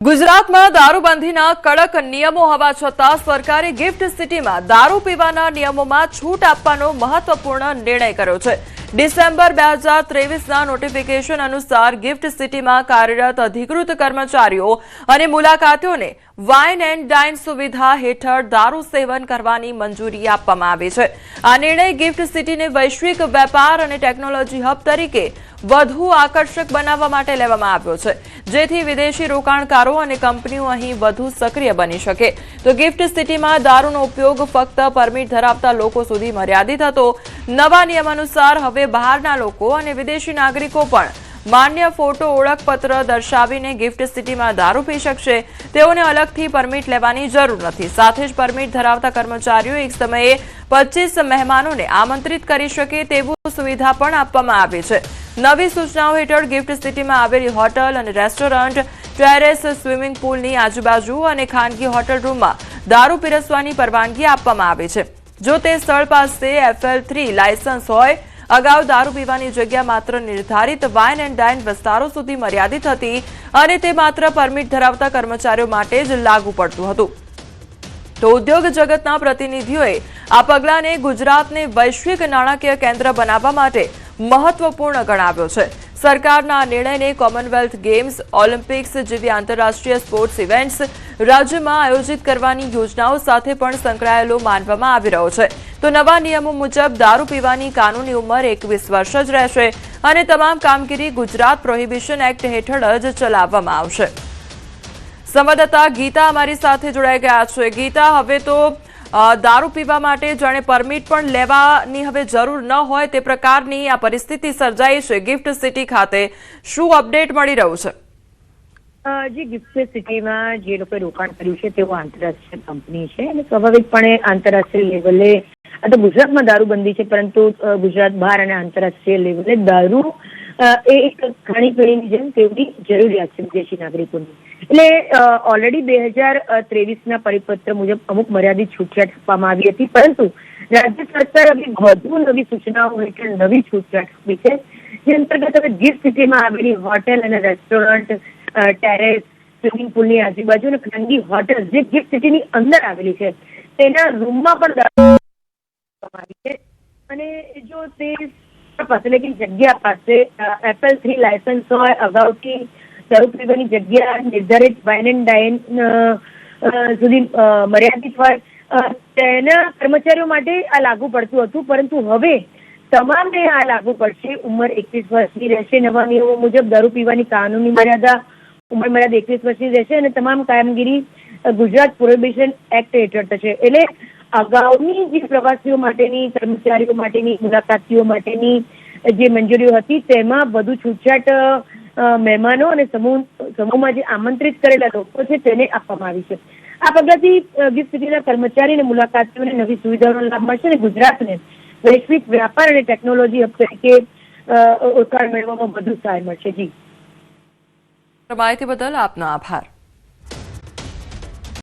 ગુજરાતમાં દારૂબંધીના કડક નિયમો હોવા છતાં સરકારે ગિફ્ટ સિટીમાં દારૂ પીવાના નિયમોમાં છૂટ આપવાનો મહત્વપૂર્ણ નિર્ણય કર્યો છે। ડિસેમ્બર 2023ના નોટિફિકેશન અનુસાર ગિફ્ટ સિટીમાં કાર્યરત અધિકૃત કર્મચારીઓ અને મુલાકાતીઓને વાઇન એન્ડ ડાઇન સુવિધા હેઠળ દારૂ સેવન કરવાની મંજૂરી આપવામાં આવી છે। આ નિર્ણય ગિફ્ટ સિટીને વૈશ્વિક વેપાર અને ટેકનોલોજી હબ તરીકે વધુ આકર્ષક બનાવવા માટે લેવામાં આવ્યો છે, જેથી વિદેશી રોકાણકારો અને કંપનીઓ અહીં વધુ સક્રિય બની શકે। તો ગિફ્ટ સિટીમાં દારૂનો ઉપયોગ ફક્ત પરમિટ ધરાવતા લોકો સુધી મર્યાદિત હતો। નવા નિયમ અનુસાર હવે બહારના લોકો અને વિદેશી નાગરિકો પણ માન્ય ફોટો ઓળખપત્ર દર્શાવીને ગિફ્ટ સિટીમાં દારૂ પી શકશે। તેઓને અલગથી પરમિટ લેવાની જરૂર નથી। સાથે જ પરમિટ ધરાવતા કર્મચારીઓ એક સમયે 25 મહેમાનોને આમંત્રિત કરી શકે તેવી સુવિધા પણ આપવામાં આવી છે। નવી સૂચનાઓ હેઠળ ગિફ્ટ સિટીમાં આવેલી હોટલ અને રેસ્ટોરન્ટ, ટેરેસ, સ્વિમિંગ પુલની આજુબાજુ અને ખાનગી હોટલ રૂમમાં દારૂ પીરસવાની પરવાનગી આપવામાં આવી છે। જો તે સ્થળ પાસે FL3 લાયસન્સ હોય। અગાઉ દારૂ પીવાની જગ્યા માત્ર નિર્ધારિત વાઇન એન્ડ ડાઇન વિસ્તારો સુધી મર્યાદિત હતી અને તે માત્ર પરમિટ ધરાવતા કર્મચારીઓ માટે જ લાગુ પડતું હતું। તો ઉદ્યોગ જગતના પ્રતિનિધિઓએ આ પગલાને ગુજરાતને વૈશ્વિક નાણાકીય કેન્દ્ર બનાવવા માટે મહત્વપૂર્ણ ગણાવ્યો છે। સરકારના આ નિર્ણયને કોમનવેલ્થ ગેમ્સ, ઓલિમ્પિક્સ જેવી આંતરરાષ્ટ્રીય સ્પોર્ટ્સ ઇવેન્ટ્સ રાજ્યમાં આયોજિત કરવાની યોજનાઓ સાથે પણ સંકળાયેલો માનવામાં આવી રહ્યો છે। તો નવા નિયમો મુજબ દારૂ પીવાની કાનૂની ઉંમર 21 વર્ષ જ રહેશે અને તમામ કામગીરી ગુજરાત પ્રોહિબિશન એક્ટ હેઠળ જ ચલાવવામાં આવશે। સંવાદદાતા ગીતા અમારી સાથે જોડાઈ ગયા છે। ગીતા, હવે તો દારૂ પીવા માટે જાણે પરમિટ પણ લેવાની હવે જરૂર ન હોય તે પ્રકારની આ પરિસ્થિતિ સર્જાઈ છે ગિફ્ટ સિટી ખાતે, શું અપડેટ મળી રહ્યું છે? જે ગિફ્ટ સિટીમાં જે લોકોએ રોકાણ કર્યું છે તેઓ આંતરરાષ્ટ્રીય કંપની છે અને સ્વાભાવિકપણે આંતરરાષ્ટ્રીય લેવલે આ તો ગુજરાતમાં દારૂબંધી છે, પરંતુ ગુજરાત બહાર અને આંતરરાષ્ટ્રીય લેવલે દારૂ એ એક ખાણીપીણીની જેમ તેઓની જરૂરિયાત છે વિદેશી નાગરિકોની। એટલે ઓલરેડી 2023ના પરિપત્ર મુજબ અમુક મર્યાદિત છૂટછાટ આપવામાં આવી હતી, પરંતુ રાજ્ય સરકાર હવે વધુ નવી સૂચનાઓ હેઠળ નવી છૂટછાટ આપી છે, જે અંતર્ગત હવે ગિફ્ટ સિટીમાં આવેલી હોટેલ અને રેસ્ટોરન્ટ, ટેરેસ, સ્વિમિંગ પુલની આજુબાજુ અને ખાનગી હોટેલ જે ગિફ્ટ સિટીની અંદર આવેલી છે તેના રૂમમાં પણ દારૂ આવી છે અને જો તે એટલે કે જગ્યા પાસે FL3 લાયસન્સ હોય, અગાઉથી દારૂ પીવાની જગ્યા નિર્ધારિત વાઇન એન્ડ ડાઇન સુધી મર્યાદિત હોય, તેના કર્મચારીઓ માટે આ લાગુ પડતું હતું, પરંતુ હવે તમામને આ લાગુ પડશે। ઉંમર 21 વર્ષની રહેશે। નવા નિયમો મુજબ દારૂ પીવાની કાનૂની મર્યાદા ઉંમર મર્યાદા 21 વર્ષની રહેશે અને તમામ કામગીરી ગુજરાત પ્રોહિબિશન એક્ટ હેઠળ થશે। એટલે અગાઉની જે પ્રવાસીઓ માટેની, કર્મચારીઓ માટેની, મુલાકાતીઓ માટેની જે મંજૂરીઓ હતી તેમાં વધુ છૂટછાટ મહેમાનો અને સમૂહમાં જે આમંત્રિત કરેલા લોકો છે તેને આપવામાં આવી છે। આ પગલાથી ગિફ્ટ સિટીના કર્મચારી અને મુલાકાતીઓને નવી સુવિધાઓનો લાભ મળશે અને ગુજરાતને વૈશ્વિક વ્યાપાર અને ટેકનોલોજી હબ તરીકે ઓળખાણ મેળવવામાં વધુ સહાય મળશે। જી, માહિતી બદલ આપનો આભાર।